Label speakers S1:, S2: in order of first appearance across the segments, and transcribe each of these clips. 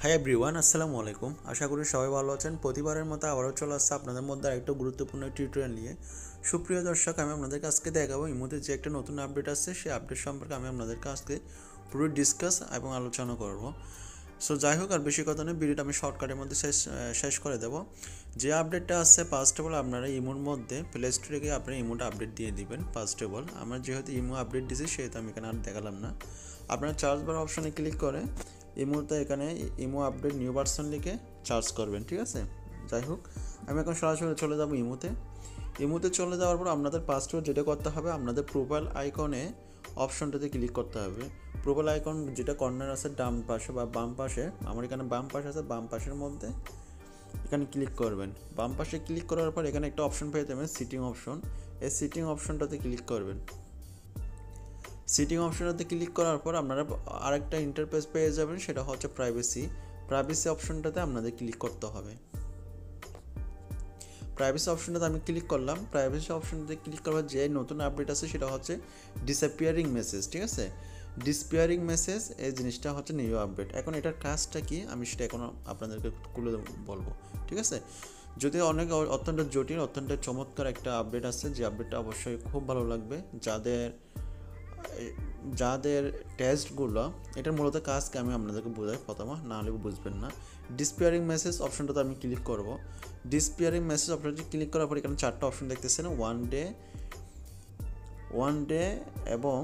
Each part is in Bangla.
S1: হাই এভরিওয়ান, আসসালামু আলাইকুম। আশা করি সবাই ভালো আছেন। প্রতিবারের মতো আবারও চলে আসছে আপনাদের মধ্যে আরেকটা গুরুত্বপূর্ণ টিউটোরিয়াল নিয়ে। সুপ্রিয় দর্শক, আমি আপনাদেরকে আজকে দেখাবো ইমোতে যে একটা নতুন আপডেট আসছে, সেই আপডেট সম্পর্কে আমি আপনাদেরকে আজকে পুরো ডিসকাস এবং আলোচনা করব। সো যাই হোক, আর বেশি কথা নেই, ভিডিওটা আমি শর্টকাটের মধ্যে শেষ করে দেবো। যে আপডেটটা আসছে, ফার্স্ট অফ অল আপনারা ইমোর মধ্যে প্লে স্টোরে গিয়ে আপনারা ইমোটা আপডেট দিয়ে দিবেন। ফার্স্ট অফ অল আমরা যেহেতু ইমো আপডেট দিয়েছি, সেহেতু আমি এখানে আর দেখালাম না। আপনারা চার্জ বার অপশানে ক্লিক করে ইমোতে এখানে ইমো আপডেট নিউ ভার্সন লিখে চার্জ করবেন, ঠিক আছে। যাই হোক, আমি এখন সরাসরি চলে যাব ইমোতে চলে যাওয়ার পর আপনাদের পাসওয়ার্ড যেটা করতে হবে, আপনাদের প্রোফাইল আইকনে অপশনটাতে ক্লিক করতে হবে। প্রোফাইল আইকন যেটা কর্নার আছে ডান পাশে বা বাম পাশে, আমার এখানে বাম পাশে আছে, বাম পাশের মধ্যে এখানে ক্লিক করবেন। বাম পাশে ক্লিক করার পর এখানে একটা অপশন পেয়ে যাবেন, সিটিং অপশন। এই সিটিং অপশনটাতে ক্লিক করবেন। সিটিং অপশনটাতে ক্লিক করার পর আপনারা আরেকটা ইন্টারফেস পেয়ে যাবেন, সেটা হচ্ছে প্রাইভেসি অপশনটাতে আপনাদের ক্লিক করতে হবে। প্রাইভেসি অপশনটাতে আমি ক্লিক করলাম। প্রাইভেসি অপশনটাতে ক্লিক করার যে নতুন আপডেট আছে সেটা হচ্ছে ডিসঅ্যাপিয়ারিং মেসেজ, ঠিক আছে। ডিসঅ্যাপিয়ারিং মেসেজ এই জিনিসটা হচ্ছে নিউ আপডেট। এখন এটার কাজটা কি আমি সেটা এখন আপনাদেরকে খুলে বলবো, ঠিক আছে। যদি অনেক অত্যন্ত জটিল, অত্যন্ত চমৎকার একটা আপডেট আছে, যে আপডেটটা অবশ্যই খুব ভালো লাগবে যাদের টেস্টগুলো। এটার মূলত কাজকে আমি আপনাদেরকে বোঝাই প্রথমে, না হলে বুঝবেন না। ডিসঅ্যাপিয়ারিং মেসেজ অপশনটাতে আমি ক্লিক করব। ডিসঅ্যাপিয়ারিং মেসেজ অপশনটি ক্লিক করার পর এখানে 4টা অপশন দেখতেছেন, ওয়ান ডে এবং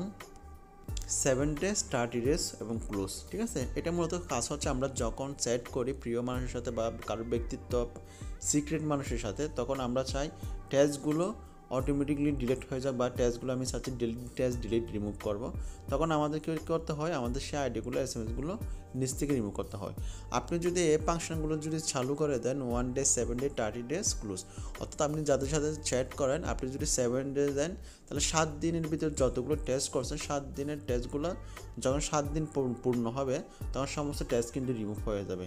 S1: 7 ডেজ, 30 ডেজ এবং ক্লোজ, ঠিক আছে। এটা মূলত কাজ হচ্ছে আমরা যখন চ্যাট করি প্রিয় মানুষের সাথে বা কারোর ব্যক্তিত্ব সিক্রেট মানুষের সাথে, তখন আমরা চাই টেস্টগুলো অটোমেটিকলি ডিলিট হয়ে যায়, বা টেস্টগুলো আমি চাচ্ছি ডিলিট রিমুভ করব। তখন আমাদের কী করতে হয়, আমাদের সেই আইডিগুলো SMS-গুলো নিচ থেকে রিমুভ করতে হয়। আপনি যদি এই ফাংশনগুলো যদি চালু করে দেন 1 ডে, 7 ডে, 30 ডেজ, ক্লোজ, অর্থাৎ আপনি যাদের সাথে চ্যাট করেন, আপনি যদি 7 ডে দেন, তাহলে 7 দিনের ভিতরে যতগুলো টেস্ট করছেন, 7 দিনের টেস্টগুলো যখন 7 দিন পূর্ণ হবে, তখন সমস্ত টেস্ট কিন্তু রিমুভ হয়ে যাবে।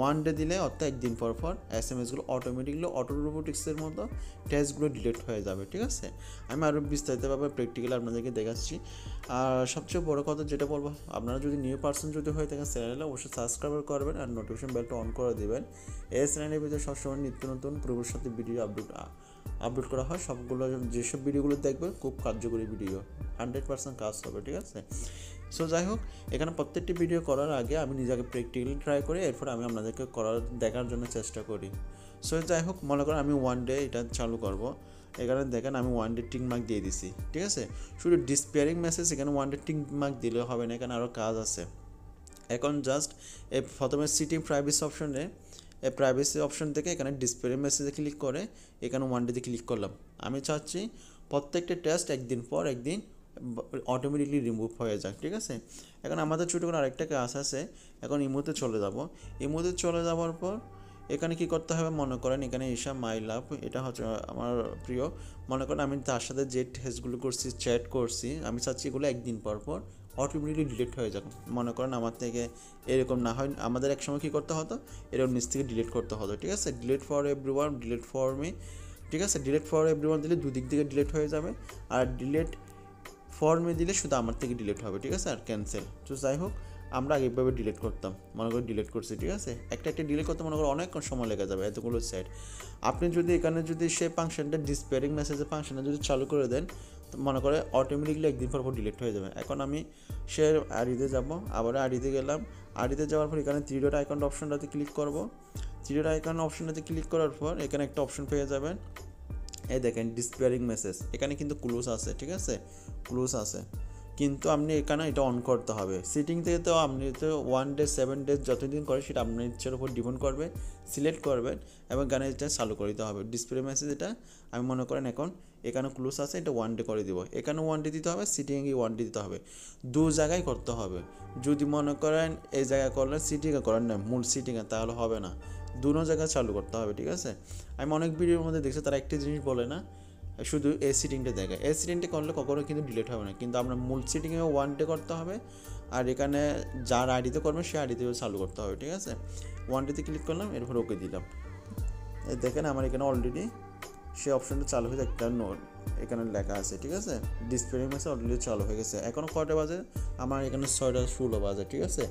S1: 1 ডে দিলে অর্থাৎ 1 দিন পর SMS-গুলো অটোমেটিকলি অটো রোবোটিক্সের মতো টেস্টগুলো ডিলিট হয়ে যাবে, ঠিক আছে। আমি আরও বিস্তারিতভাবে প্র্যাকটিক্যালি আপনাদেরকে দেখাচ্ছি। আর সবচেয়ে বড় কথা যেটা বলবো, আপনারা যদি নিউ পার্সন যদি হয়ে থাকেন, চ্যানেলে অবশ্যই সাবস্ক্রাইব করবেন আর নোটিফিকেশন বেলটা অন করে দেবেন। এই চ্যানেলের ভিতরে সবসময় নিত্য নতুন পূর্বের সাথে ভিডিও আপলোড করা হয়। সবগুলো যেসব ভিডিওগুলো দেখবেন খুব কার্যকরী ভিডিও, 100% কাজ হবে, ঠিক আছে। সো যাই হোক, এখানে প্রত্যেকটি ভিডিও করার আগে আমি নিজেকে প্র্যাকটিক্যালি ট্রাই করি, এরপর আমি আপনাদেরকে দেখার জন্য চেষ্টা করি। সো যাই হোক, মনে করেন আমি 1 ডে এটা চালু করব। এখানে দেখেন আমি 1 ডে টিক মার্ক দিয়ে দিছি, ঠিক আছে। শুধু ডিসঅ্যাপিয়ারিং মেসেজ এখানে 1 ডে টিক মার্ক দিলে হবে না, এখানে আরও কাজ আছে। এখন জাস্ট প্রথমে সিটিং প্রাইভেসি অপশনে, এই প্রাইভেসি অপশন থেকে এখানে ডিসঅ্যাপিয়ারিং মেসেজে ক্লিক করে এখানে 1 ডেতে ক্লিক করলাম। আমি চাচ্ছি প্রত্যেকটা টেস্ট একদিন পর একদিন অটোমেটিকলি রিমুভ হয়ে যাক, ঠিক আছে। এখন আমাদের ছোটো করে আরেকটা কাজ আছে। এখন ইমোতে চলে যাব। ইমোতে চলে যাওয়ার পর এখানে কি করতে হবে, মনে করেন এখানে ঈশা মাই লাভ, এটা হচ্ছে আমার প্রিয়। মনে করেন আমি তার সাথে যে টেস্টগুলো করছি, চ্যাট করছি, আমি চাচ্ছি এগুলো একদিন পর অটোমেটিকলি ডিলিট হয়ে যাবে। মনে করেন আমার থেকে এরকম না হয়, আমাদের একসময় কী করতে হতো, এরকম নিচ থেকে ডিলিট করতে হতো, ঠিক আছে। Delete for everyone, delete for me, ঠিক আছে। ডিলিট ফর এভরিওয়ান দিলে দুদিক থেকে ডিলিট হয়ে যাবে, আর ডিলিট ফর্মে দিলে শুধু আমার থেকে ডিলিট হবে, ঠিক আছে, আর ক্যান্সেল। তো যাই হোক, আমরা আগেভাবে ডিলিট করতাম, মনে করি ডিলিট করছি, ঠিক আছে। একটা ডিলিট করতে মনে করি অনেক সময় লেগে যাবে, এতগুলো সাইট। আপনি যদি এখানে যদি সেই ফাংশনটা ডিসঅ্যাপিয়ারিং মেসেজের ফাংশনটা যদি চালু করে দেন, তো মনে করে অটোমেটিকলি একদিন পর ডিলিট হয়ে যাবে। এখন আমি সে আইডিতে যাব, আবার আইডিতে গেলাম। আইডিতে যাওয়ার পর এখানে 3 ডট আইকন অপশনটাতে ক্লিক করব। 3 ডট আইকন অপশনটাতে ক্লিক করার পর এখানে একটা অপশন পেয়ে যাবেন, এই দেখেন ডিসঅ্যাপিয়ারিং মেসেজ। এখানে কিন্তু ক্লোজ আছে, ঠিক আছে, ক্লোজ আছে, কিন্তু আপনি এখানে এটা অন করতে হবে। সিটিং থেকে তো আপনি তো 1 ডে, 7 ডেজ যতদিন করে সেটা আপনার ইচ্ছার উপর ডিপেন্ড করবে, সিলেক্ট করবেন এবং গানে এটা চালু করে দিতে হবে। ডিসপ্লে মেসেজ এটা আমি মনে করেন এখন এখানে ক্লোজ আছে, এটা 1 ডে করে দিব। এখানে 1 ডে দিতে হবে, সিটিংয়ে 1 ডে দিতে হবে, দু জায়গায় করতে হবে। যদি মনে করেন এই জায়গায় করলেন, সিটিংয়ে করেন না মূল সিটিংয়ে, তাহলে হবে না, দুটো জায়গায় চালু করতে হবে, ঠিক আছে। আমি অনেক ভিডিওর মধ্যে দেখছি তারা একটি জিনিস বলে না, শুধু এই সিটিংটা দেখায়। এই সিটিংটা করলে কখনো কিন্তু ডিলিট হবে না, কিন্তু আমরা মূল সিটিংয়েও 1 ডে করতে হবে, আর এখানে যার আইডিতে করবেন সেই আইডিতেও চালু করতে হবে, ঠিক আছে। 1 ডেতে ক্লিক করলাম, এরপর ওকে দিলাম। এই দেখেন আমার এখানে অলরেডি সেই অপশনটা চালু হয়ে একটা নোট এখানে লেখা আছে, ঠিক আছে। ডিসপ্লে মেসেজ অলরেডি চালু হয়ে গেছে। এখন কয়টা বাজে, আমার এখানে 6টা 16 বাজে, ঠিক আছে।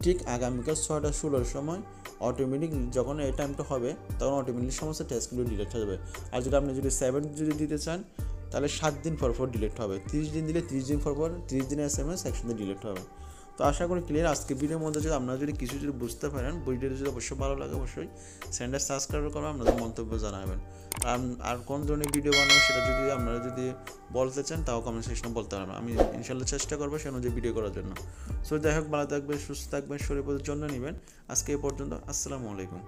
S1: ঠিক আগামীকাল 6:16 সময় অটোমেটিক যখন এই টাইমটা হবে তখন অটোমেটিক সমস্ত টেক্সটগুলো ডিলিট হয়ে যাবে। আর যদি আপনি যদি 7 যদি দিতে চান তাহলে 7 দিন পর ডিলিট হবে, 30 দিন দিলে 30 দিন পর 30 দিনের SMS একসাথে ডিলিট হবে। তো আশা করি ক্লিয়ার। আজকে ভিডিওর মধ্যে যদি আপনারা যদি কিছু যদি বুঝতে পারেন, ভিডিওটি যদি অবশ্যই ভালো লাগে অবশ্যই চ্যানেলটা সাবস্ক্রাইব করবেন, আপনাদের মন্তব্য জানাবেন। আর কোন ধরনের ভিডিও বানাবো সেটা যদি আপনারা যদি বলতে চান তাও কমেন্ট সেকশনে বলতে পারেন, আমি ইনশাল্লাহ চেষ্টা করবো সে অনুযায়ী ভিডিও করার জন্য। সো যাই হোক, ভালো থাকবেন, সুস্থ থাকবেন, শরীরের প্রতি যত্ন নেবেন। আজকে এই পর্যন্ত, আসসালামু আলাইকুম।